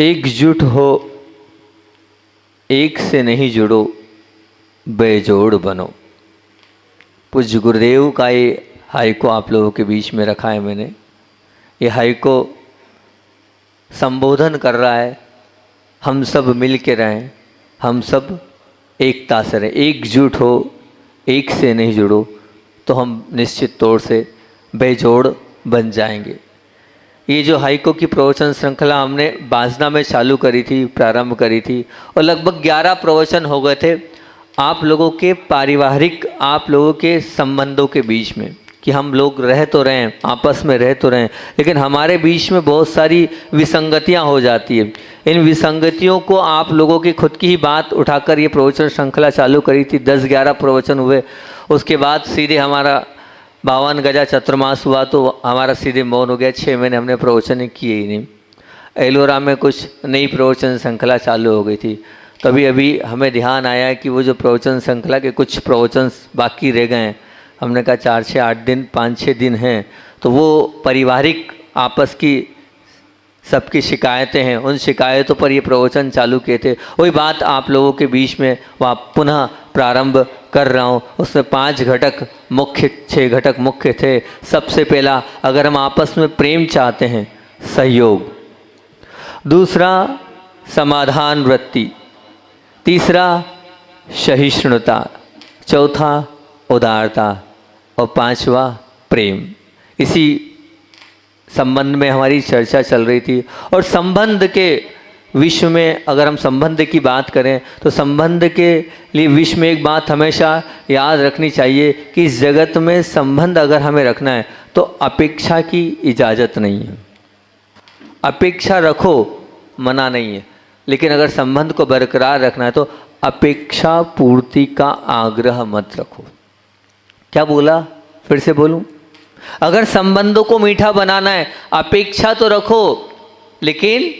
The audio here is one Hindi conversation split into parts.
एकजुट हो, एक से नहीं जुड़ो, बेजोड़ बनो। पूज्य गुरुदेव का ये हाइको आप लोगों के बीच में रखा है मैंने। ये हाइको संबोधन कर रहा है, हम सब मिल के रहें, हम सब एकता से रहें, एकजुट हो, एक से नहीं जुड़ो तो हम निश्चित तौर से बेजोड़ बन जाएंगे। ये जो हाइको की प्रवचन श्रृंखला हमने बाजना में चालू करी थी, प्रारंभ करी थी, और लगभग 11 प्रवचन हो गए थे आप लोगों के पारिवारिक, आप लोगों के संबंधों के बीच में, कि हम लोग रह तो रहें, आपस में रह तो रहें, लेकिन हमारे बीच में बहुत सारी विसंगतियां हो जाती है। इन विसंगतियों को आप लोगों की खुद की ही बात उठाकर ये प्रवचन श्रृंखला चालू करी थी। 10-11 प्रवचन हुए, उसके बाद सीधे हमारा 52 गजा चतुर्मास हुआ तो हमारा सीधे मौन हो गया। 6 महीने हमने प्रवचन किए ही नहीं। एलोरा में कुछ नई प्रवचन श्रृंखला चालू हो गई थी, तभी अभी हमें ध्यान आया कि वो जो प्रवचन श्रृंखला के कुछ प्रवचन बाकी रह गए हैं। हमने कहा 4-6-8 दिन, 5-6 दिन हैं, तो वो पारिवारिक आपस की सबकी शिकायतें हैं, उन शिकायतों पर ये प्रवचन चालू किए थे। वही बात आप लोगों के बीच में वह पुनः प्रारंभ कर रहा हूँ। उसमें 5 घटक मुख्य, 6 घटक मुख्य थे। सबसे पहला, अगर हम आपस में प्रेम चाहते हैं, सहयोग। दूसरा, समाधान वृत्ति। तीसरा, सहिष्णुता। चौथा, उदारता। और 5वां, प्रेम। इसी संबंध में हमारी चर्चा चल रही थी। और संबंध के विश्व में अगर हम संबंध की बात करें तो संबंध के लिए विश्व में एक बात हमेशा याद रखनी चाहिए कि इस जगत में संबंध अगर हमें रखना है तो अपेक्षा की इजाज़त नहीं है। अपेक्षा रखो, मना नहीं है, लेकिन अगर संबंध को बरकरार रखना है तो अपेक्षा पूर्ति का आग्रह मत रखो। क्या बोला, फिर से बोलूं? अगर संबंधों को मीठा बनाना है, अपेक्षा तो रखो, लेकिन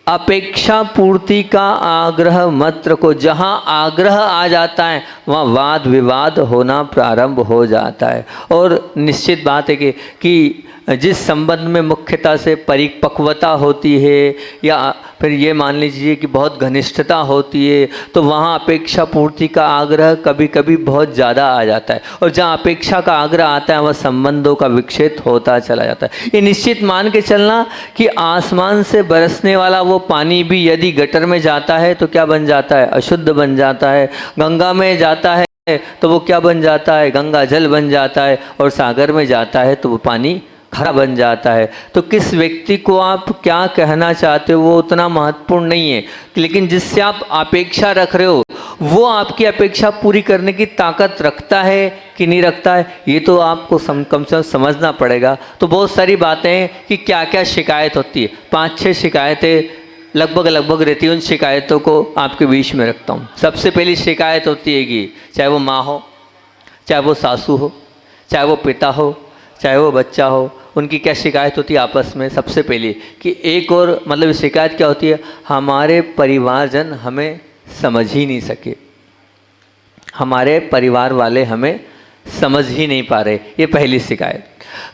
अपेक्षा पूर्ति का आग्रह मत रखो। जहाँ आग्रह आ जाता है वहाँ वाद विवाद होना प्रारंभ हो जाता है। और निश्चित बात है कि जिस संबंध में मुख्यता से परिपक्वता होती है, या फिर ये मान लीजिए कि बहुत घनिष्ठता होती है, तो वहाँ अपेक्षा पूर्ति का आग्रह कभी कभी बहुत ज़्यादा आ जाता है। और जहाँ अपेक्षा का आग्रह आता है वहाँ संबंधों का विक्षेप होता चला जाता है। ये निश्चित मान के चलना कि आसमान से बरसने वाला वो पानी भी यदि गटर में जाता है तो क्या बन जाता है? अशुद्ध बन जाता है। गंगा में जाता है तो वो क्या बन जाता है? गंगा जल बन जाता है। और सागर में जाता है तो वो पानी खरा बन जाता है। तो किस व्यक्ति को आप क्या कहना चाहते हो वो उतना महत्वपूर्ण नहीं है, लेकिन जिससे आप अपेक्षा रख रहे हो वो आपकी अपेक्षा पूरी करने की ताकत रखता है कि नहीं रखता है, ये तो आपको कम से कम समझना पड़ेगा। तो बहुत सारी बातें हैं कि क्या क्या शिकायत होती है। 5-6 शिकायतें लगभग रहती है। उन शिकायतों को आपके बीच में रखता हूँ। सबसे पहली शिकायत होती है कि चाहे वो माँ हो, चाहे वो सासू हो, चाहे वो पिता हो, चाहे वो बच्चा हो, उनकी क्या शिकायत होती है आपस में? सबसे पहले कि एक और मतलब शिकायत क्या होती है? हमारे परिवारजन हमें समझ ही नहीं सके, हमारे परिवार वाले हमें समझ ही नहीं पा रहे। ये पहली शिकायत।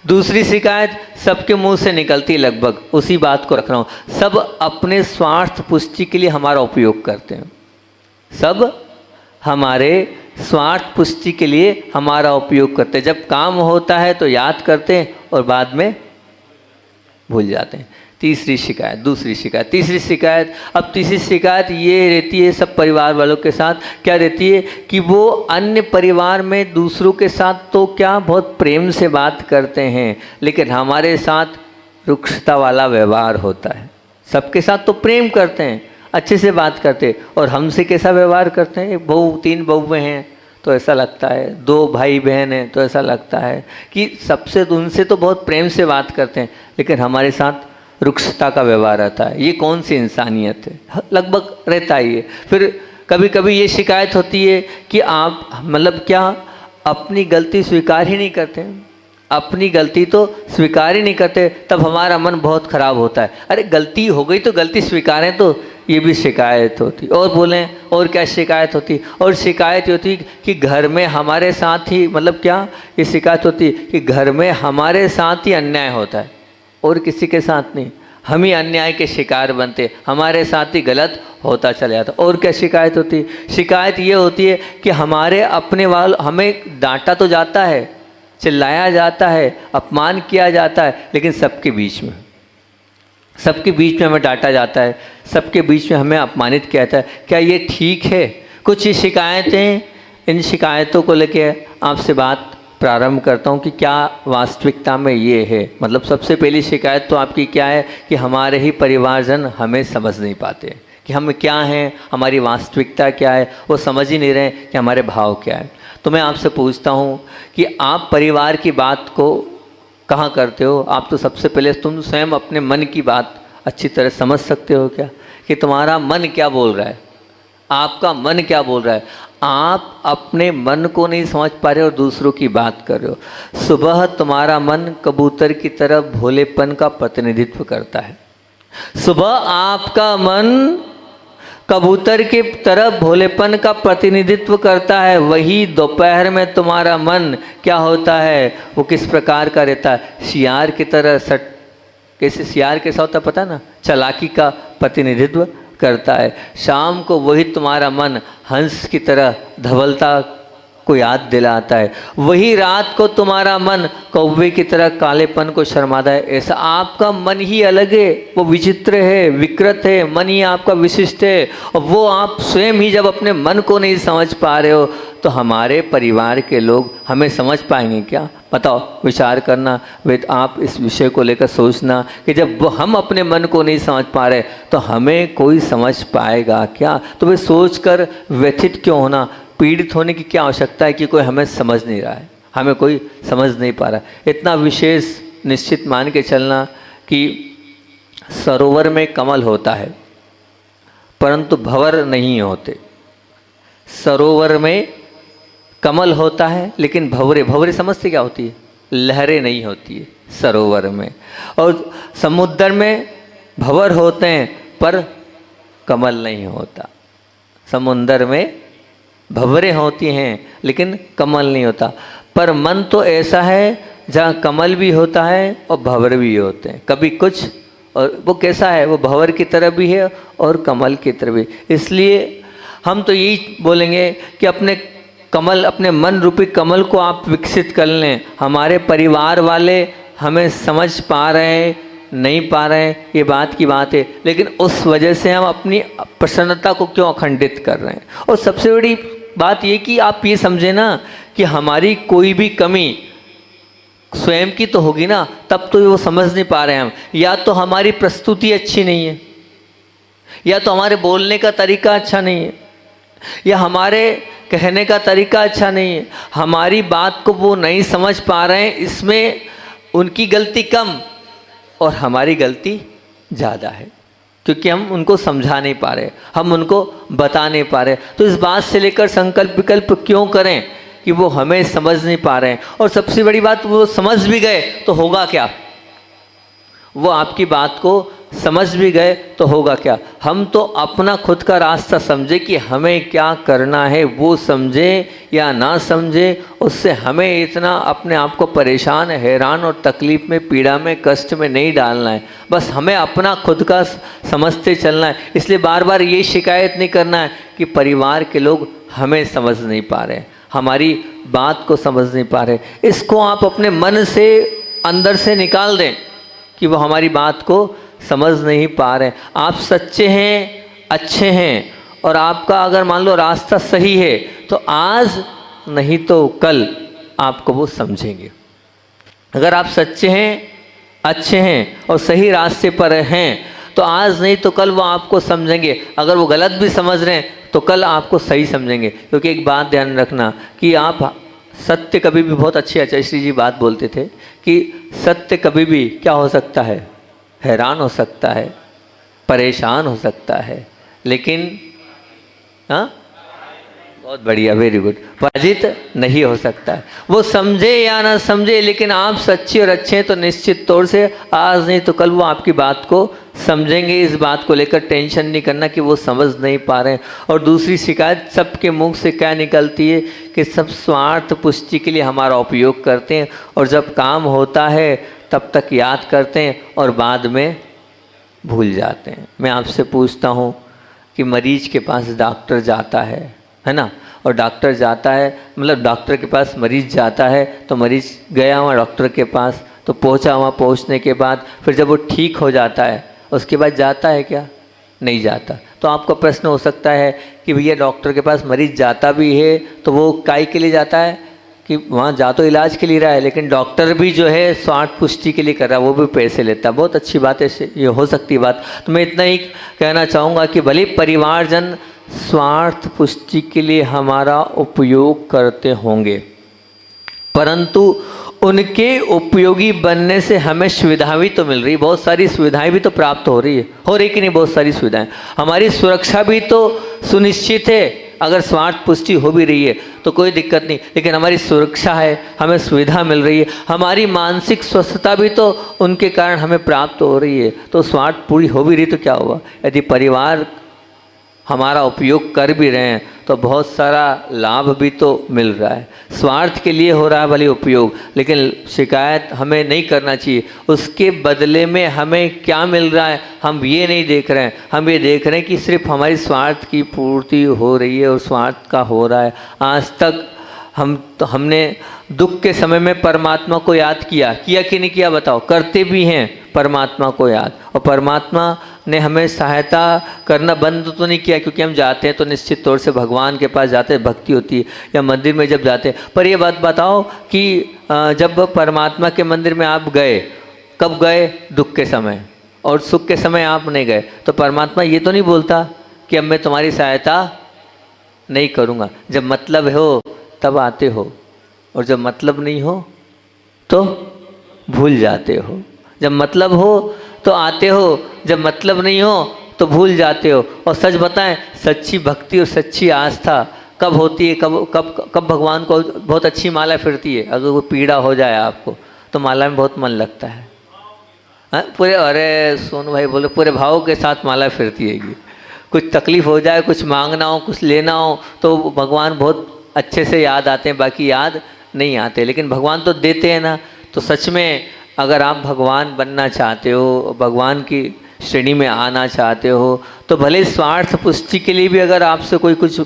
दूसरी शिकायत सबके मुंह से निकलती, लगभग उसी बात को रख रहा हूँ, सब अपने स्वार्थ पुष्टि के लिए हमारा उपयोग करते हैं। सब हमारे स्वार्थ पुष्टि के लिए हमारा उपयोग करते हैं। जब काम होता है तो याद करते हैं और बाद में भूल जाते हैं। तीसरी शिकायत, दूसरी शिकायत, तीसरी शिकायत। अब तीसरी शिकायत ये रहती है सब परिवार वालों के साथ, क्या रहती है कि वो अन्य परिवार में दूसरों के साथ तो क्या बहुत प्रेम से बात करते हैं, लेकिन हमारे साथ रुक्षता वाला व्यवहार होता है। सबके साथ तो प्रेम करते हैं, अच्छे से बात करते, और हमसे कैसा व्यवहार करते हैं? 3 बहुएं हैं तो ऐसा लगता है, 2 भाई बहन हैं तो ऐसा लगता है कि सबसे उनसे तो बहुत प्रेम से बात करते हैं, लेकिन हमारे साथ रुक्षता का व्यवहार रहता है। ये कौन सी इंसानियत है? लगभग रहता ही है। फिर कभी कभी ये शिकायत होती है कि आप मतलब क्या अपनी गलती स्वीकार ही नहीं करते, अपनी गलती तो स्वीकार ही नहीं करते, तब हमारा मन बहुत ख़राब होता है। अरे गलती हो गई तो गलती स्वीकारें, तो ये भी शिकायत होती। और बोलें और क्या शिकायत होती? और शिकायत होती कि घर में हमारे साथ ही मतलब क्या ये शिकायत होती कि घर में हमारे साथ ही अन्याय होता है और किसी के साथ नहीं। हम ही अन्याय के शिकार बनते, हमारे साथ ही गलत होता चला जाता। और क्या शिकायत होती? शिकायत ये होती है कि हमारे अपने हमें डांटा तो जाता है, चिल्लाया जाता है, अपमान किया जाता है, लेकिन सबके बीच में हमें डांटा जाता है, सबके बीच में हमें अपमानित किया जाता है। क्या ये ठीक है? कुछ ही शिकायतें, इन शिकायतों को लेके आपसे बात प्रारंभ करता हूँ कि क्या वास्तविकता में ये है। मतलब सबसे पहली शिकायत तो आपकी क्या है कि हमारे ही परिवारजन हमें समझ नहीं पाते कि हम क्या हैं, हमारी वास्तविकता क्या है, वो समझ ही नहीं रहे कि हमारे भाव क्या है। तो मैं आपसे पूछता हूँ कि आप परिवार की बात को कहाँ करते हो? आप तो सबसे पहले तुम स्वयं अपने मन की बात अच्छी तरह समझ सकते हो क्या, कि तुम्हारा मन क्या बोल रहा है, आपका मन क्या बोल रहा है। आप अपने मन को नहीं समझ पा रहे और दूसरों की बात कर रहे हो। सुबह तुम्हारा मन कबूतर की तरह भोलेपन का प्रतिनिधित्व करता है। सुबह आपका मन कबूतर की तरह भोलेपन का प्रतिनिधित्व करता है, वही दोपहर में तुम्हारा मन क्या होता है, वो किस प्रकार का रहता है, सियार की तरह कैसे सियार कैसा होता है पता ना, चालाकी का प्रतिनिधित्व करता है। शाम को वही तुम्हारा मन हंस की तरह धवलता को याद दिलाता है, वही रात को तुम्हारा मन कौवे की तरह कालेपन को शर्माता है। ऐसा आपका मन ही अलग है, वो विचित्र है, विकृत है, मन ही आपका विशिष्ट है। और वो आप स्वयं ही जब अपने मन को नहीं समझ पा रहे हो तो हमारे परिवार के लोग हमें समझ पाएंगे क्या? बताओ, विचार करना। वे आप इस विषय को लेकर सोचना कि जब हम अपने मन को नहीं समझ पा रहे तो हमें कोई समझ पाएगा क्या? तो वे सोचकर व्यथित क्यों होना, पीड़ित होने की क्या आवश्यकता है कि कोई हमें समझ नहीं रहा है, हमें कोई समझ नहीं पा रहा। इतना विशेष निश्चित मान के चलना कि सरोवर में कमल होता है परंतु भंवर नहीं होते। सरोवर में कमल होता है लेकिन भंवरे समझते क्या होती है? लहरें नहीं होती है सरोवर में। और समुद्र में भंवर होते हैं पर कमल नहीं होता। समुद्र में भंवरें होती हैं लेकिन कमल नहीं होता। पर मन तो ऐसा है जहाँ कमल भी होता है और भंवर भी होते हैं, कभी कुछ। और वो कैसा है? वो भंवर की तरह भी है और कमल की तरह भी। इसलिए हम तो यही बोलेंगे कि अपने मन रूपी कमल को आप विकसित कर लें। हमारे परिवार वाले हमें समझ पा रहे हैं, नहीं पा रहे हैं, ये बात की बात है, लेकिन उस वजह से हम अपनी प्रसन्नता को क्यों अखंडित कर रहे हैं। और सबसे बड़ी बात ये कि आप ये समझे ना कि हमारी कोई भी कमी स्वयं की तो होगी ना, तब तो वो समझ नहीं पा रहे हैं हम। या तो हमारी प्रस्तुति अच्छी नहीं है, या तो हमारे बोलने का तरीका अच्छा नहीं है, या हमारे कहने का तरीका अच्छा नहीं है। हमारी बात को वो नहीं समझ पा रहे हैं, इसमें उनकी गलती कम और हमारी गलती ज़्यादा है, क्योंकि हम उनको समझा नहीं पा रहे, हम उनको बता नहीं पा रहे। तो इस बात से लेकर संकल्प विकल्प क्यों करें कि वो हमें समझ नहीं पा रहे हैं। और सबसे बड़ी बात, वो समझ भी गए तो होगा क्या? वो आपकी बात को समझ भी गए तो होगा क्या? हम तो अपना खुद का रास्ता समझे कि हमें क्या करना है, वो समझे या ना समझे, उससे हमें इतना अपने आप को परेशान, हैरान और तकलीफ में, पीड़ा में, कष्ट में नहीं डालना है। बस हमें अपना खुद का समझते चलना है। इसलिए बार बार ये शिकायत नहीं करना है कि परिवार के लोग हमें समझ नहीं पा रहे, हमारी बात को समझ नहीं पा रहे। इसको आप अपने मन से अंदर से निकाल दें कि वो हमारी बात को समझ नहीं पा रहे। आप सच्चे हैं, अच्छे हैं, और आपका अगर मान लो रास्ता सही है तो आज नहीं तो कल आपको वो समझेंगे। अगर आप सच्चे हैं, अच्छे हैं और सही रास्ते पर हैं तो आज नहीं तो कल वो आपको समझेंगे। अगर वो गलत भी समझ रहे हैं तो कल आपको सही समझेंगे। क्योंकि एक बात ध्यान रखना कि आप सत्य कभी भी, बहुत अच्छी आचार्य श्री जी बात बोलते थे कि सत्य कभी भी क्या हो सकता है? हैरान हो सकता है, परेशान हो सकता है, लेकिन हाँ, बहुत बढ़िया, वेरी गुड, पराजित नहीं हो सकता है। वो समझे या ना समझे, लेकिन आप सच्चे और अच्छे हैं तो निश्चित तौर से आज नहीं तो कल वो आपकी बात को समझेंगे। इस बात को लेकर टेंशन नहीं करना कि वो समझ नहीं पा रहे हैं। और दूसरी शिकायत सबके मुंह से क्या निकलती है कि सब स्वार्थ पुष्टि के लिए हमारा उपयोग करते हैं, और जब काम होता है तब तक याद करते हैं और बाद में भूल जाते हैं। मैं आपसे पूछता हूँ कि मरीज के पास डॉक्टर जाता है ना, और डॉक्टर जाता है मतलब डॉक्टर के पास मरीज जाता है, तो मरीज गया वहाँ डॉक्टर के पास, तो पहुँचा, वहाँ पहुँचने के बाद फिर जब वो ठीक हो जाता है उसके बाद जाता है क्या? नहीं जाता। तो आपका प्रश्न हो सकता है कि भैया डॉक्टर के पास मरीज जाता भी है तो वो काहे के लिए जाता है? कि वहाँ जा तो इलाज के लिए रहा है, लेकिन डॉक्टर भी जो है स्वार्थ पुष्टि के लिए कर रहा है, वो भी पैसे लेता है। बहुत अच्छी बात है, ये हो सकती है बात। तो मैं इतना ही कहना चाहूँगा कि भले परिवारजन स्वार्थ पुष्टि के लिए हमारा उपयोग करते होंगे, परंतु उनके उपयोगी बनने से हमें सुविधा भी तो मिल रही, बहुत सारी सुविधाएं भी तो प्राप्त हो रही है कि नहीं? बहुत सारी सुविधाएं, हमारी सुरक्षा भी तो सुनिश्चित है। अगर स्वार्थ पुष्टि हो भी रही है तो कोई दिक्कत नहीं, लेकिन हमारी सुरक्षा है, हमें सुविधा मिल रही है, हमारी मानसिक स्वस्थता भी तो उनके कारण हमें प्राप्त हो रही है। तो स्वार्थ पूरी हो भी रही तो क्या हुआ? यदि परिवार हमारा उपयोग कर भी रहे हैं तो बहुत सारा लाभ भी तो मिल रहा है। स्वार्थ के लिए हो रहा है भले उपयोग, लेकिन शिकायत हमें नहीं करना चाहिए। उसके बदले में हमें क्या मिल रहा है हम ये नहीं देख रहे हैं, हम ये देख रहे हैं कि सिर्फ हमारी स्वार्थ की पूर्ति हो रही है और स्वार्थ का हो रहा है। आज तक हमने दुख के समय में परमात्मा को याद किया कि नहीं किया? बताओ। करते भी हैं परमात्मा को याद, और परमात्मा ने हमें सहायता करना बंद तो नहीं किया, क्योंकि हम जाते हैं तो निश्चित तौर से भगवान के पास जाते हैं, भक्ति होती है, या मंदिर में जब जाते हैं। पर ये बात बताओ कि जब परमात्मा के मंदिर में आप गए, कब गए? दुख के समय, और सुख के समय आप नहीं गए, तो परमात्मा ये तो नहीं बोलता कि अब मैं तुम्हारी सहायता नहीं करूँगा। जब मतलब हो तब आते हो, और जब मतलब नहीं हो तो भूल जाते हो। जब मतलब हो तो आते हो, जब मतलब नहीं हो तो भूल जाते हो। और सच बताएं, सच्ची भक्ति और सच्ची आस्था कब होती है? कब भगवान को बहुत अच्छी माला फिरती है? अगर वो पीड़ा हो जाए आपको तो माला में बहुत मन लगता है। पूरे, अरे सोनू भाई बोले, पूरे भाव के साथ माला फिरती है। कुछ तकलीफ हो जाए, कुछ मांगना हो, कुछ लेना हो, तो भगवान बहुत अच्छे से याद आते हैं, बाकी याद नहीं आते। लेकिन भगवान तो देते हैं ना। तो सच में अगर आप भगवान बनना चाहते हो, भगवान की श्रेणी में आना चाहते हो, तो भले स्वार्थ पुष्टि के लिए भी अगर आपसे कोई कुछ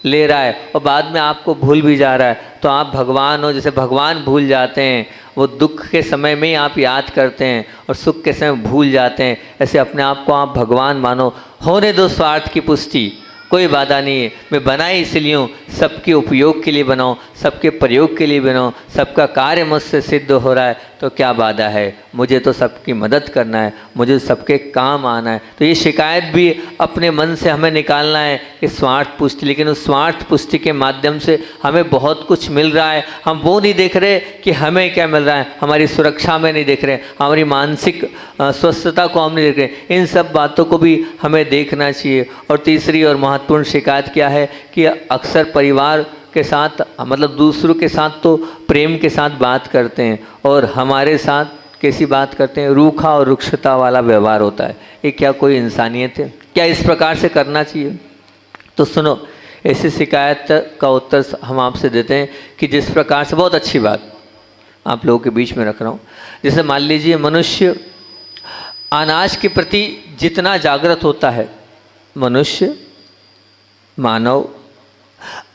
ले रहा है और बाद में आपको भूल भी जा रहा है, तो आप भगवान हो। जैसे भगवान भूल जाते हैं, वो दुख के समय में ही आप याद करते हैं और सुख के समय भूल जाते हैं, ऐसे अपने आप को आप भगवान मानो। होने दो स्वार्थ की पुष्टि, कोई बाधा नहीं है। मैं बनाई इसलिए हूँ, सबके उपयोग के लिए बनाऊँ, सबके प्रयोग के लिए बनाऊँ, सबका कार्य मुझसे सिद्ध हो रहा है, तो क्या बाधा है? मुझे तो सबकी मदद करना है, मुझे सबके काम आना है। तो ये शिकायत भी अपने मन से हमें निकालना है कि स्वार्थ पुष्टि, लेकिन उस स्वार्थ पुष्टि के माध्यम से हमें बहुत कुछ मिल रहा है। हम वो नहीं देख रहे कि हमें क्या मिल रहा है, हमारी सुरक्षा में नहीं देख रहे, हमारी मानसिक स्वस्थता को हम नहीं देख रहे। इन सब बातों को भी हमें देखना चाहिए। और तीसरी और महत्वपूर्ण शिकायत क्या है कि अक्सर परिवार के साथ, मतलब दूसरों के साथ तो प्रेम के साथ बात करते हैं, और हमारे साथ कैसी बात करते हैं? रूखा और रुक्षता वाला व्यवहार होता है। ये क्या कोई इंसानियत है? क्या इस प्रकार से करना चाहिए? तो सुनो, ऐसी शिकायत का उत्तर हम आपसे देते हैं कि जिस प्रकार से, बहुत अच्छी बात आप लोगों के बीच में रख रहा हूँ। जैसे मान लीजिए मनुष्य अनाज के प्रति जितना जागृत होता है, मनुष्य मानव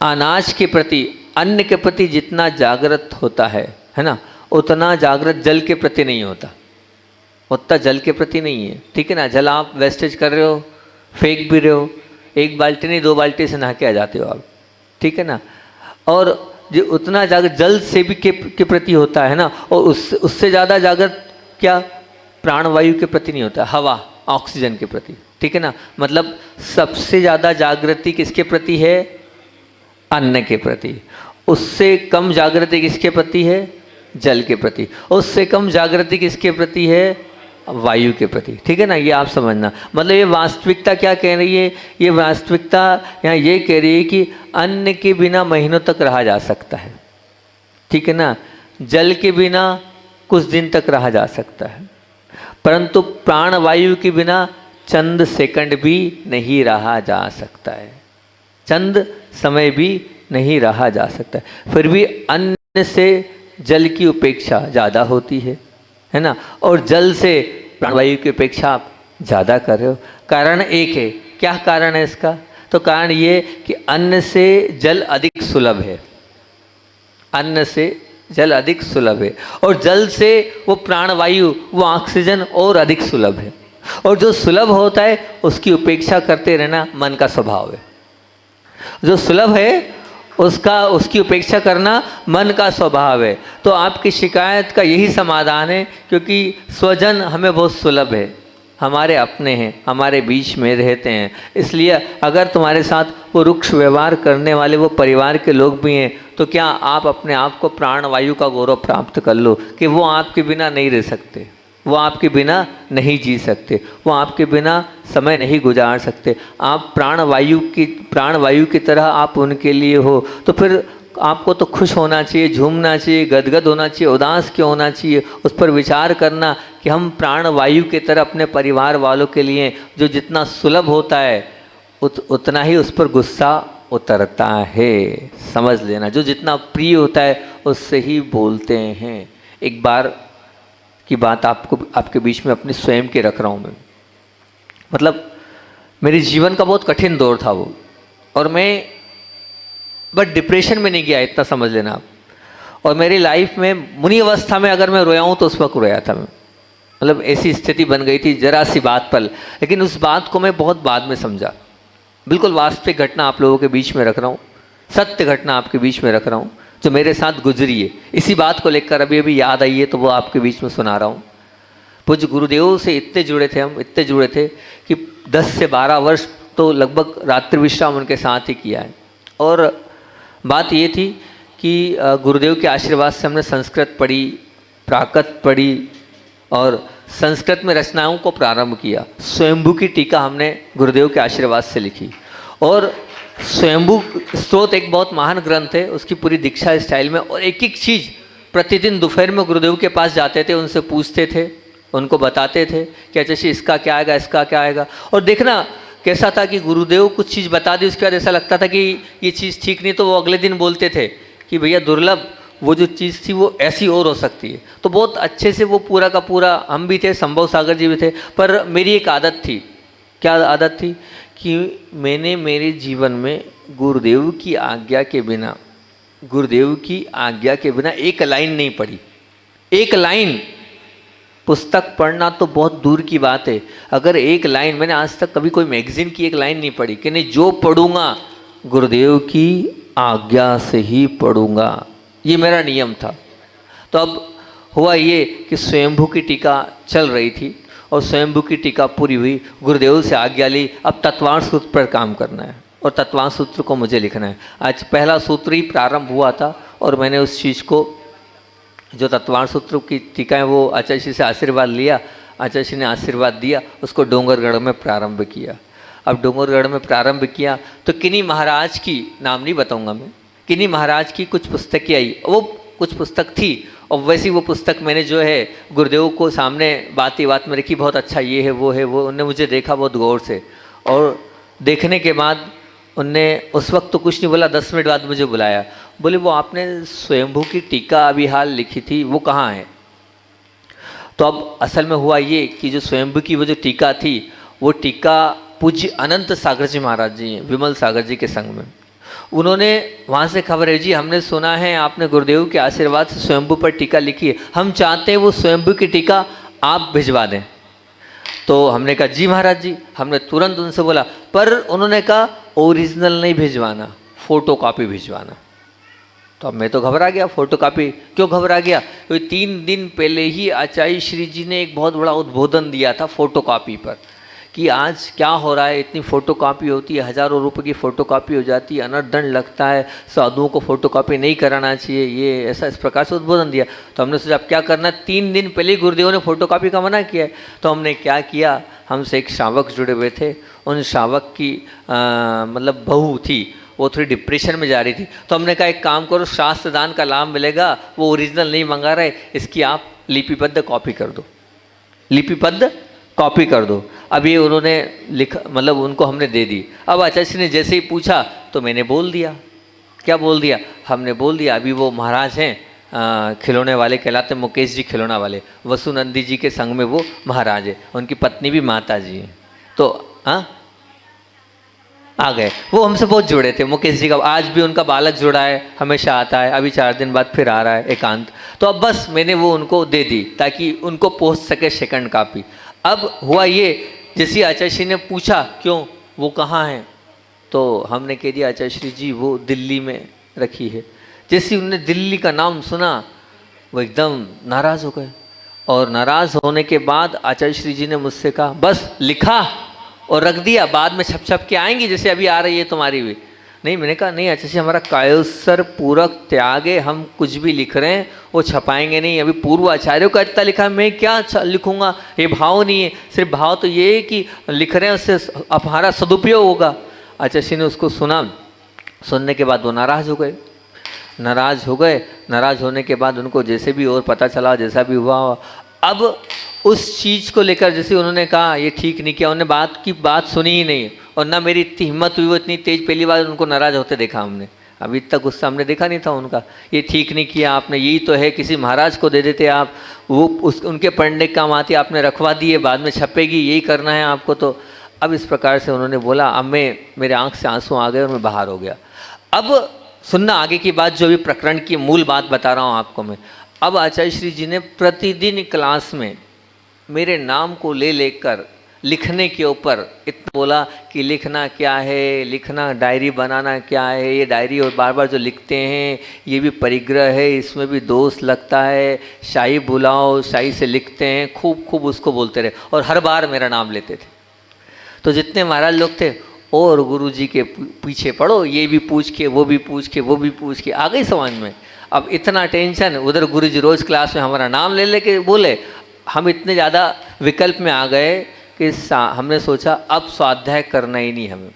अनाज के प्रति, अन्न के प्रति जितना जागृत होता है ना, उतना जागृत जल के प्रति नहीं होता, उतना जल के प्रति नहीं है। ठीक है ना? जल आप वेस्टेज कर रहे हो, फेंक भी रहे हो, एक बाल्टी नहीं 2 बाल्टी से नहा के आ जाते हो आप। ठीक है ना? और जो उतना जागृत जल से भी के प्रति होता है ना, और उससे ज़्यादा जागृत क्या प्राणवायु के प्रति नहीं होता, हवा ऑक्सीजन के प्रति। ठीक है ना? मतलब सबसे ज़्यादा जागृति किसके प्रति है? अन्न के प्रति। उससे कम जागृति किसके प्रति है? जल के प्रति। उससे कम जागृति किसके प्रति है? वायु के प्रति। ठीक है ना? ये आप समझना। मतलब ये वास्तविकता क्या कह रही है? ये वास्तविकता यहाँ ये कह रही है कि अन्न के बिना महीनों तक रहा जा सकता है। ठीक है ना? जल के बिना कुछ दिन तक रहा जा सकता है, परंतु प्राणवायु के बिना चंद सेकंड भी नहीं रहा जा सकता है, चंद समय भी नहीं रहा जा सकता है। फिर भी अन्न से जल की उपेक्षा ज़्यादा होती है ना? और जल से प्राणवायु की उपेक्षा ज़्यादा कर रहे हो। कारण एक है, क्या कारण है इसका? तो कारण ये कि अन्न से जल अधिक सुलभ है, अन्न से जल अधिक सुलभ है, और जल से वो प्राणवायु, वो ऑक्सीजन और अधिक सुलभ है। और जो सुलभ होता है उसकी उपेक्षा करते रहना मन का स्वभाव है। जो सुलभ है उसकी उपेक्षा करना मन का स्वभाव है। तो आपकी शिकायत का यही समाधान है, क्योंकि स्वजन हमें बहुत सुलभ है, हमारे अपने हैं, हमारे बीच में रहते हैं। इसलिए अगर तुम्हारे साथ वो रुक्ष व्यवहार करने वाले वो परिवार के लोग भी हैं, तो क्या आप अपने आप को प्राणवायु का गौरव प्राप्त कर लो कि वो आपके बिना नहीं रह सकते, वो आपके बिना नहीं जी सकते, वो आपके बिना समय नहीं गुजार सकते। आप प्राणवायु की तरह आप उनके लिए हो। तो फिर आपको तो खुश होना चाहिए, झूमना चाहिए, गदगद होना चाहिए, उदास क्यों होना चाहिए? उस पर विचार करना कि हम प्राणवायु की तरह अपने परिवार वालों के लिए, जो जितना सुलभ होता है उतना ही उस पर गुस्सा उतरता है। समझ लेना, जो जितना प्रिय होता है उससे ही बोलते हैं। एक बार की बात आपके बीच में अपने स्वयं के रख रहा हूँ मैं। मतलब मेरे जीवन का बहुत कठिन दौर था वो, और मैं बट डिप्रेशन में नहीं गया, इतना समझ लेना आप। और मेरी लाइफ में मुनि अवस्था में अगर मैं रोया हूँ तो उस वक्त रोया था मैं। मतलब ऐसी स्थिति बन गई थी जरा सी बात पर, लेकिन उस बात को मैं बहुत बाद में समझा। बिल्कुल वास्तविक घटना आप लोगों के बीच में रख रहा हूँ, सत्य घटना आपके बीच में रख रहा हूँ जो मेरे साथ गुजरी है। इसी बात को लेकर अभी याद आई है तो वो आपके बीच में सुना रहा हूँ। पूज्य गुरुदेव से इतने जुड़े थे हम, इतने जुड़े थे कि 10 से 12 वर्ष तो लगभग रात्रि विश्राम उनके साथ ही किया है। और बात ये थी कि गुरुदेव के आशीर्वाद से हमने संस्कृत पढ़ी, प्राकृत पढ़ी, और संस्कृत में रचनाओं को प्रारंभ किया। स्वयंभू की टीका हमने गुरुदेव के आशीर्वाद से लिखी। और स्वयंभू स्त्रोत एक बहुत महान ग्रंथ है, उसकी पूरी दीक्षा स्टाइल में। और एक एक चीज़ प्रतिदिन दोपहर में गुरुदेव के पास जाते थे, उनसे पूछते थे, उनको बताते थे कि अच्छा इसका क्या आएगा, इसका क्या आएगा। और देखना कैसा था कि गुरुदेव कुछ चीज़ बता दी, उसके बाद ऐसा लगता था कि ये चीज़ ठीक नहीं, तो वो अगले दिन बोलते थे कि भैया दुर्लभ, वो जो चीज़ थी वो ऐसी और हो सकती है। तो बहुत अच्छे से वो पूरा का पूरा, हम भी थे, संभव सागर जी भी थे। पर मेरी एक आदत थी, क्या आदत थी कि मैंने मेरे जीवन में गुरुदेव की आज्ञा के बिना, गुरुदेव की आज्ञा के बिना एक लाइन नहीं पढ़ी। एक लाइन, पुस्तक पढ़ना तो बहुत दूर की बात है, अगर एक लाइन, मैंने आज तक कभी कोई मैगजीन की एक लाइन नहीं पढ़ी कि नहीं, जो पढ़ूंगा गुरुदेव की आज्ञा से ही पढ़ूंगा, ये मेरा नियम था। तो अब हुआ ये कि स्वयंभू की टीका चल रही थी और स्वयंभू की टीका पूरी हुई, गुरुदेव से आज्ञा ली, अब तत्वांश सूत्र पर काम करना है और तत्वांश सूत्र को मुझे लिखना है। आज पहला सूत्र ही प्रारंभ हुआ था और मैंने उस चीज़ को, जो तत्वांश सूत्र की टीका है, वो आचार्य श्री से आशीर्वाद लिया, आचार्य श्री ने आशीर्वाद दिया, उसको डोंगरगढ़ में प्रारंभ किया। अब डोंगरगढ़ में प्रारंभ किया तो किन्हीं महाराज की, नाम नहीं बताऊंगा मैं, किन्हीं महाराज की कुछ पुस्तकें आई, वो कुछ पुस्तक थी। और वैसी वो पुस्तक मैंने जो है गुरुदेव को सामने बात ही बात में रखी, बहुत अच्छा ये है वो है वो। उनने मुझे देखा बहुत गौर से, और देखने के बाद उनने उस वक्त तो कुछ नहीं बोला, 10 मिनट बाद मुझे बुलाया, बोले वो आपने स्वयंभू की टीका अभी हाल लिखी थी, वो कहाँ है? तो अब असल में हुआ ये कि जो स्वयंभू की वो जो टीका थी, वो टीका पूज्य अनंत सागर जी महाराज जी हैं, विमल सागर जी के संग में। उन्होंने वहाँ से खबर है, जी हमने सुना है आपने गुरुदेव के आशीर्वाद से स्वयंभू पर टीका लिखी है, हम चाहते हैं वो स्वयंभू की टीका आप भिजवा दें। तो हमने कहा जी महाराज जी। हमने तुरंत उनसे बोला, पर उन्होंने कहा ओरिजिनल नहीं भिजवाना, फ़ोटो कॉपी भिजवाना। तो अब मैं तो घबरा गया, फ़ोटो कॉपी क्यों घबरा गया? तो 3 दिन पहले ही आचार्य श्री जी ने एक बहुत बड़ा उद्बोधन दिया था फ़ोटो कॉपी पर, कि आज क्या हो रहा है, इतनी फ़ोटो कॉपी होती है, हज़ारों रुपए की फ़ोटो कॉपी हो जाती है, अनर्दंड लगता है, साधुओं को फ़ोटो कॉपी नहीं कराना चाहिए, ये ऐसा इस प्रकार से उद्बोधन दिया। तो हमने सोचा अब क्या करना, 3 दिन पहले ही गुरुदेव ने फ़ोटो कॉपी का मना किया है। तो हमने क्या किया, हमसे एक श्रावक जुड़े हुए थे, उन श्रावक की मतलब बहू थी, वो थोड़ी डिप्रेशन में जा रही थी। तो हमने कहा एक काम करो, शास्त्र दान का लाभ मिलेगा, वो ओरिजिनल नहीं मंगा रहे, इसकी आप लिपिबद्ध कॉपी कर दो, लिपिबद्ध कॉपी कर दो। अब ये उन्होंने लिखा, मतलब उनको हमने दे दी। अब आचार्य ने जैसे ही पूछा तो मैंने बोल दिया, क्या बोल दिया, हमने बोल दिया अभी वो महाराज हैं खिलौने वाले कहलाते, मुकेश जी खिलौना वाले, वसुनंदी जी के संग में वो महाराज है, उनकी पत्नी भी माता जी है। तो हाँ आ गए, वो हमसे बहुत जुड़े थे मुकेश जी का, आज भी उनका बालक जुड़ा है, हमेशा आता है, अभी 4 दिन बाद फिर आ रहा है एकांत। तो अब बस मैंने वो उनको दे दी ताकि उनको पहुँच सके सेकंड कॉपी। अब हुआ ये, जैसे आचार्य श्री ने पूछा क्यों वो कहाँ है, तो हमने कह दिया आचार्य श्री जी वो दिल्ली में रखी है। जैसे उन्होंने दिल्ली का नाम सुना वो एकदम नाराज़ हो गए, और नाराज़ होने के बाद आचार्य श्री जी ने मुझसे कहा बस लिखा और रख दिया, बाद में छप छप के आएंगी जैसे अभी आ रही है तुम्हारी भी। नहीं, मैंने कहा नहीं आचार्य श्री, हमारा कायोत्सर पूरक त्याग है, हम कुछ भी लिख रहे हैं वो छपाएंगे नहीं। अभी पूर्व आचार्यों का इतना लिखा है, मैं क्या लिखूँगा, ये भाव नहीं है, सिर्फ भाव तो ये है कि लिख रहे हैं उससे हमारा सदुपयोग होगा। आचार्य श्री ने उसको सुना, सुनने के बाद वो नाराज़ हो गए। नाराज़ होने के बाद उनको जैसे भी और पता चला, जैसा भी हुआ, अब उस चीज़ को लेकर जैसे उन्होंने कहा ये ठीक नहीं किया, उन्होंने बात सुनी ही नहीं, और ना मेरी इतनी हिम्मत हुई, वो इतनी तेज पहली बार उनको नाराज़ होते देखा हमने, अभी तक गुस्सा हमने देखा नहीं था उनका। ये ठीक नहीं किया आपने, यही तो है, किसी महाराज को दे देते आप, वो उनके पढ़ने के काम आती, आपने रखवा दिए, बाद में छपेगी, यही करना है आपको। तो अब इस प्रकार से उन्होंने बोला, अब मेरे आँख से आंसू आ गए और मैं बाहर हो गया। अब सुनना आगे की बात, जो भी प्रकरण की मूल बात बता रहा हूँ आपको मैं। अब आचार्य श्री जी ने प्रतिदिन क्लास में मेरे नाम को ले लेकर लिखने के ऊपर इतना बोला कि लिखना क्या है, लिखना डायरी बनाना क्या है, ये डायरी और बार बार जो लिखते हैं ये भी परिग्रह है, इसमें भी दोष लगता है, शाही बुलाओ, शाही से लिखते हैं, खूब उसको बोलते रहे, और हर बार मेरा नाम लेते थे। तो जितने महाराज लोग थे, और गुरु जी के पीछे पड़ो, ये भी पूछ के, वो भी पूछ के, वो भी पूछ के, आ गई समझ में। अब इतना टेंशन, उधर गुरु जी रोज़ क्लास में हमारा नाम ले लेके बोले, हम इतने ज़्यादा विकल्प में आ गए कि हमने सोचा अब स्वाध्याय करना ही नहीं हमें।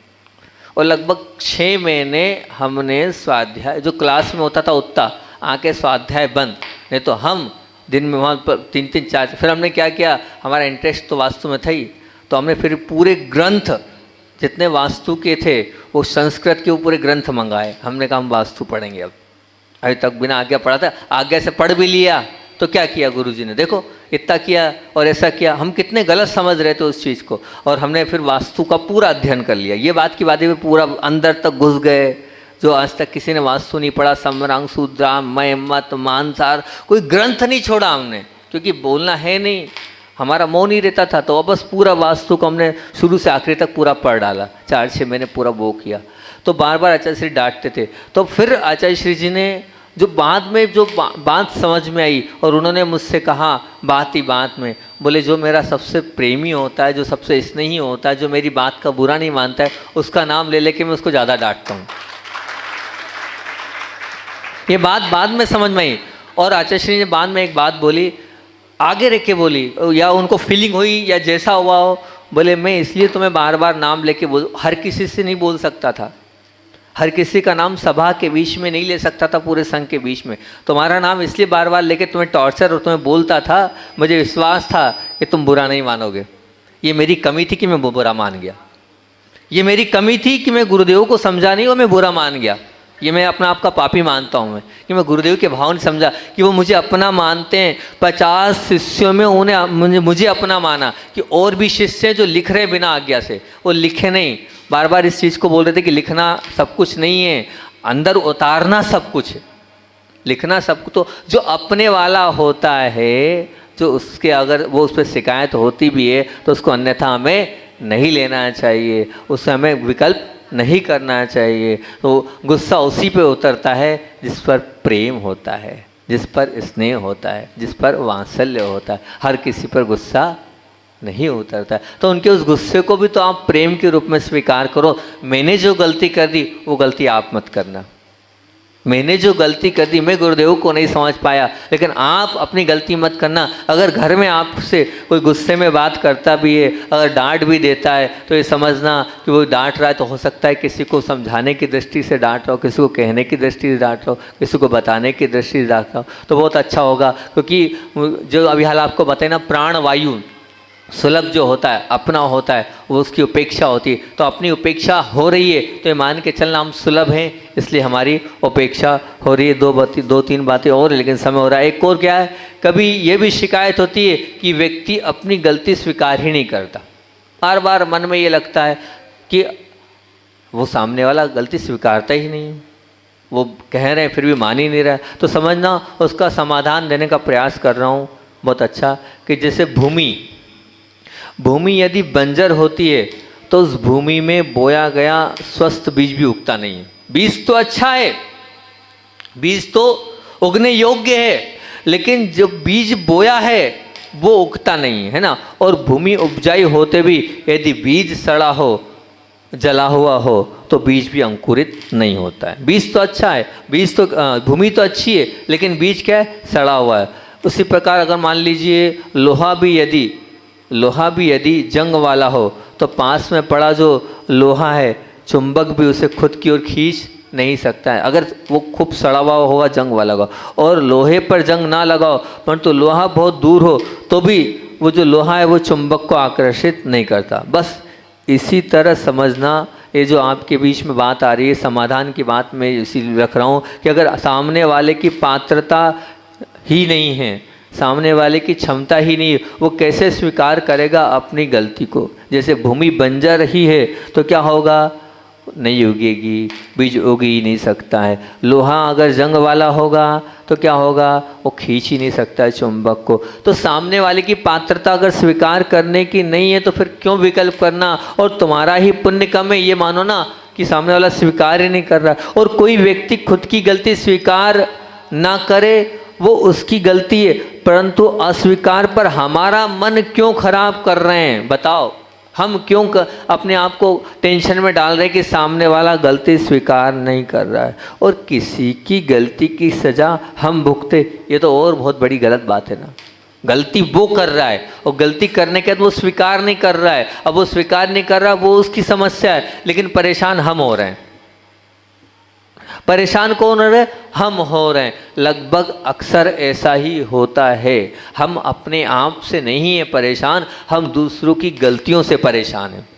और लगभग 6 महीने हमने स्वाध्याय, जो क्लास में होता था उतना, आके स्वाध्याय बंद, नहीं तो हम दिन में वहाँ पर 3-3 4। फिर हमने क्या किया, हमारा इंटरेस्ट तो वास्तु में था ही, तो हमने फिर पूरे ग्रंथ जितने वास्तु के थे वो संस्कृत के पूरे ग्रंथ मंगाए। हमने कहा हम वास्तु पढ़ेंगे अब, अभी तक बिना आज्ञा पढ़ा था, आज्ञा से पढ़ भी लिया तो क्या किया गुरुजी ने, देखो इतना किया और ऐसा किया, हम कितने गलत समझ रहे थे उस चीज़ को। और हमने फिर वास्तु का पूरा अध्ययन कर लिया, ये बात की बातें में पूरा अंदर तक घुस गए। जो आज तक किसी ने वास्तु नहीं पढ़ा, समरांग सूद्रा मय मत मानसार, कोई ग्रंथ नहीं छोड़ा हमने, क्योंकि बोलना है नहीं, हमारा मौन ही रहता था। तो अब बस पूरा वास्तु को हमने शुरू से आखिरी तक पूरा पढ़ डाला, 4-6 महीने पूरा वो किया। तो बार बार आचार्य श्री डांटते थे, तो फिर आचार्य श्री जी ने जो बाद में जो बात समझ में आई, और उन्होंने मुझसे कहा बात ही बात में, बोले जो मेरा सबसे प्रेमी होता है, जो सबसे स्नेही होता है, जो मेरी बात का बुरा नहीं मानता है, उसका नाम ले लेके मैं उसको ज़्यादा डांटता हूँ। ये बात बाद में समझ में आई। और आचार्य श्री ने बाद में एक बात बोली, आगे रख के बोली, या उनको फीलिंग हुई या जैसा हुआ हो, बोले मैं इसलिए तुम्हें बार बार नाम लेके बोल, हर किसी से नहीं बोल सकता था, हर किसी का नाम सभा के बीच में नहीं ले सकता था, पूरे संघ के बीच में। तुम्हारा नाम इसलिए बार बार लेके तुम्हें टॉर्चर और तुम्हें बोलता था, मुझे विश्वास था कि तुम बुरा नहीं मानोगे। ये मेरी कमी थी कि मैं बुरा मान गया, ये मेरी कमी थी कि मैं गुरुदेव को समझा नहीं और मैं बुरा मान गया। ये मैं अपना आप का पापी मानता हूँ मैं, कि मैं गुरुदेव के भाव नहीं समझा कि वो मुझे अपना मानते हैं। 50 शिष्यों में उन्हें मुझे अपना माना, कि और भी शिष्य हैं जो लिख रहे बिना आज्ञा से, वो लिखे नहीं। बार बार इस चीज़ को बोल रहे थे कि लिखना सब कुछ नहीं है, अंदर उतारना सब कुछ है, लिखना सब कुछ। तो जो अपने वाला होता है, जो उसके अगर वो उस पर शिकायत होती भी है तो उसको अन्यथा हमें नहीं लेना चाहिए, उससे हमें विकल्प नहीं करना चाहिए। तो गुस्सा उसी पे उतरता है जिस पर प्रेम होता है, जिस पर स्नेह होता है, जिस पर वात्सल्य होता है। हर किसी पर गुस्सा नहीं उतरता है। तो उनके उस गुस्से को भी तो आप प्रेम के रूप में स्वीकार करो। मैंने जो गलती कर दी वो गलती आप मत करना, मैंने जो गलती कर दी, मैं गुरुदेव को नहीं समझ पाया, लेकिन आप अपनी गलती मत करना। अगर घर में आपसे कोई गुस्से में बात करता भी है, अगर डांट भी देता है, तो ये समझना कि वो डांट रहा है तो हो सकता है किसी को समझाने की दृष्टि से डांट रहा हो, किसी को कहने की दृष्टि से डांट रहा हो, किसी को बताने की दृष्टि से डांट रहा हो, तो बहुत अच्छा होगा। क्योंकि जो अभी हाल आपको बताए ना, प्राण वायु, सुलभ जो होता है, अपना होता है, वो उसकी उपेक्षा होती है। तो अपनी उपेक्षा हो रही है तो ये मान के चलना हम सुलभ हैं, इसलिए हमारी उपेक्षा हो रही है। दो तीन बातें और, लेकिन समय हो रहा है। एक और क्या है, कभी ये भी शिकायत होती है कि व्यक्ति अपनी गलती स्वीकार ही नहीं करता। बार बार मन में ये लगता है कि वो सामने वाला गलती स्वीकारता ही नहीं है, वो कह रहे हैं फिर भी मान ही नहीं रहा है। तो समझना, उसका समाधान देने का प्रयास कर रहा हूँ बहुत अच्छा। कि जैसे भूमि यदि बंजर होती है तो उस भूमि में बोया गया स्वस्थ बीज भी उगता नहीं है। बीज तो अच्छा है, बीज तो उगने योग्य है, लेकिन जो बीज बोया है वो उगता नहीं है ना। और भूमि उपजाऊ होते भी यदि बीज सड़ा हो, जला हुआ हो, तो बीज भी अंकुरित नहीं होता है। बीज तो अच्छा है, बीज तो भूमि तो अच्छी है, लेकिन बीज क्या है, सड़ा हुआ है। उसी प्रकार अगर मान लीजिए लोहा भी यदि जंग वाला हो तो पास में पड़ा जो लोहा है, चुंबक भी उसे खुद की ओर खींच नहीं सकता है, अगर वो खूब सड़ा हुआ होगा, जंग वाला होगा। और लोहे पर जंग ना लगाओ परंतु लोहा बहुत दूर हो तो भी वो जो लोहा है वो चुंबक को आकर्षित नहीं करता। बस इसी तरह समझना, ये जो आपके बीच में बात आ रही है, समाधान की बात मैं इसीलिए रख रहा हूँ कि अगर सामने वाले की पात्रता ही नहीं है, सामने वाले की क्षमता ही नहीं, वो कैसे स्वीकार करेगा अपनी गलती को। जैसे भूमि बंजर ही है तो क्या होगा, नहीं उगेगी, बीज उग ही नहीं सकता है। लोहा अगर जंग वाला होगा तो क्या होगा, वो खींच ही नहीं सकता है चुंबक को। तो सामने वाले की पात्रता अगर स्वीकार करने की नहीं है तो फिर क्यों विकल्प करना, और तुम्हारा ही पुण्य कम है, ये मानो ना कि सामने वाला स्वीकार ही नहीं कर रहा। और कोई व्यक्ति खुद की गलती स्वीकार ना करे वो उसकी गलती है, परंतु अस्वीकार पर हमारा मन क्यों खराब कर रहे हैं, बताओ। हम क्यों अपने आप को टेंशन में डाल रहे हैं कि सामने वाला गलती स्वीकार नहीं कर रहा है, और किसी की गलती की सज़ा हम भुगते, ये तो और बहुत बड़ी गलत बात है ना। गलती वो कर रहा है और गलती करने के बाद वो स्वीकार नहीं कर रहा है। अब वो स्वीकार नहीं कर रहा, वो उसकी समस्या है, लेकिन परेशान हम हो रहे हैं। परेशान कौन हो रहे हैं, हम हो रहे हैं। लगभग अक्सर ऐसा ही होता है। हम अपने आप से नहीं है परेशान, हम दूसरों की गलतियों से परेशान हैं।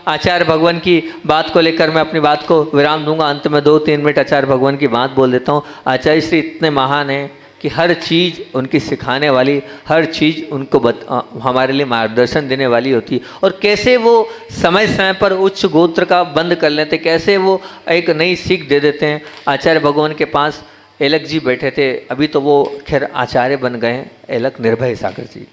आचार्य भगवान की बात को लेकर मैं अपनी बात को विराम दूंगा। अंत में 2-3 मिनट आचार्य भगवान की बात बोल देता हूँ। आचार्य श्री इतने महान हैं कि हर चीज़ उनकी सिखाने वाली, हर चीज़ उनको हमारे लिए मार्गदर्शन देने वाली होती है। और कैसे वो समय समय पर उच्च गोत्र का बंद कर लेते, कैसे वो एक नई सीख दे देते हैं। आचार्य भगवान के पास एलक जी बैठे थे, अभी तो वो खैर आचार्य बन गए हैं, एलक निर्भय सागर जी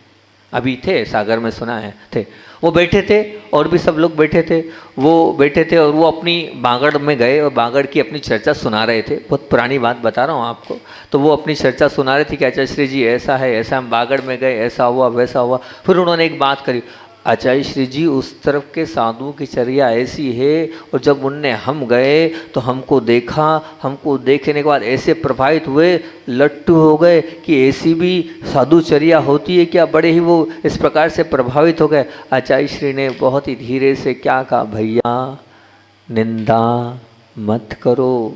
अभी थे सागर में, सुना है थे। वो बैठे थे और भी सब लोग बैठे थे, वो बैठे थे और वो अपनी बागड़ में गए और बागड़ की अपनी चर्चा सुना रहे थे। बहुत पुरानी बात बता रहा हूँ आपको। तो वो अपनी चर्चा सुना रहे थे कि आचार्य श्री जी ऐसा है, ऐसा, हम बागड़ में गए, ऐसा हुआ वैसा हुआ। फिर उन्होंने एक बात करी, आचार्य श्री जी उस तरफ के साधुओं की चर्या ऐसी है, और जब उनने हम गए तो हमको देखा, हमको देखने के बाद ऐसे प्रभावित हुए, लट्टू हो गए कि ऐसी भी साधुचर्या होती है क्या, बड़े ही वो इस प्रकार से प्रभावित हो गए। आचार्य श्री ने बहुत ही धीरे से क्या कहा, भैया निंदा मत करो,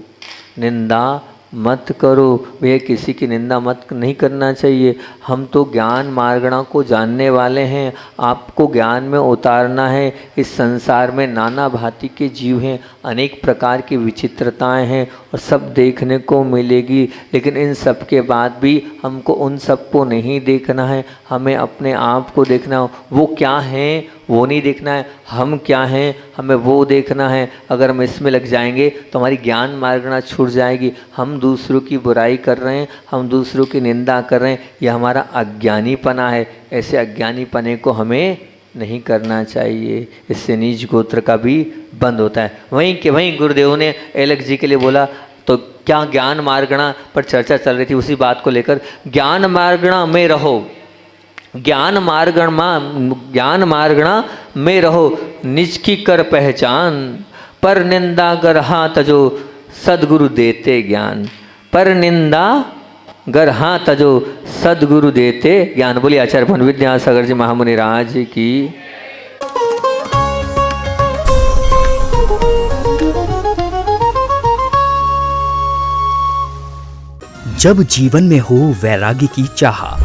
निंदा मत करो भैया, किसी की निंदा मत नहीं करना चाहिए। हम तो ज्ञान मार्गणा को जानने वाले हैं, आपको ज्ञान में उतारना है। इस संसार में नाना भांति के जीव हैं, अनेक प्रकार की विचित्रताएं हैं और सब देखने को मिलेगी, लेकिन इन सब के बाद भी हमको उन सब को नहीं देखना है, हमें अपने आप को देखना है। वो क्या हैं वो नहीं देखना है, हम क्या हैं हमें वो देखना है। अगर हम इसमें लग जाएंगे तो हमारी ज्ञान मार्गणा छूट जाएगी। हम दूसरों की बुराई कर रहे हैं, हम दूसरों की निंदा कर रहे हैं, यह हमारा अज्ञानीपना है। ऐसे अज्ञानीपने को हमें नहीं करना चाहिए, इससे नीच गोत्र का भी बंद होता है। वहीं गुरुदेव ने एलक जी के लिए बोला, तो क्या ज्ञान मार्गणा पर चर्चा चल रही थी, उसी बात को लेकर, ज्ञान मार्गणा में रहो, ज्ञान मार्गणा में रहो, निज की कर पहचान, पर निंदा गर हाँ तजो, सदगुरु देते ज्ञान, पर निंदा गर हाँ तजो, सदगुरु देते ज्ञान। बोलिए आचार्य भवन विद्यासागर जी महामुनि राज की। जब जीवन में हो वैराग्य की चाह,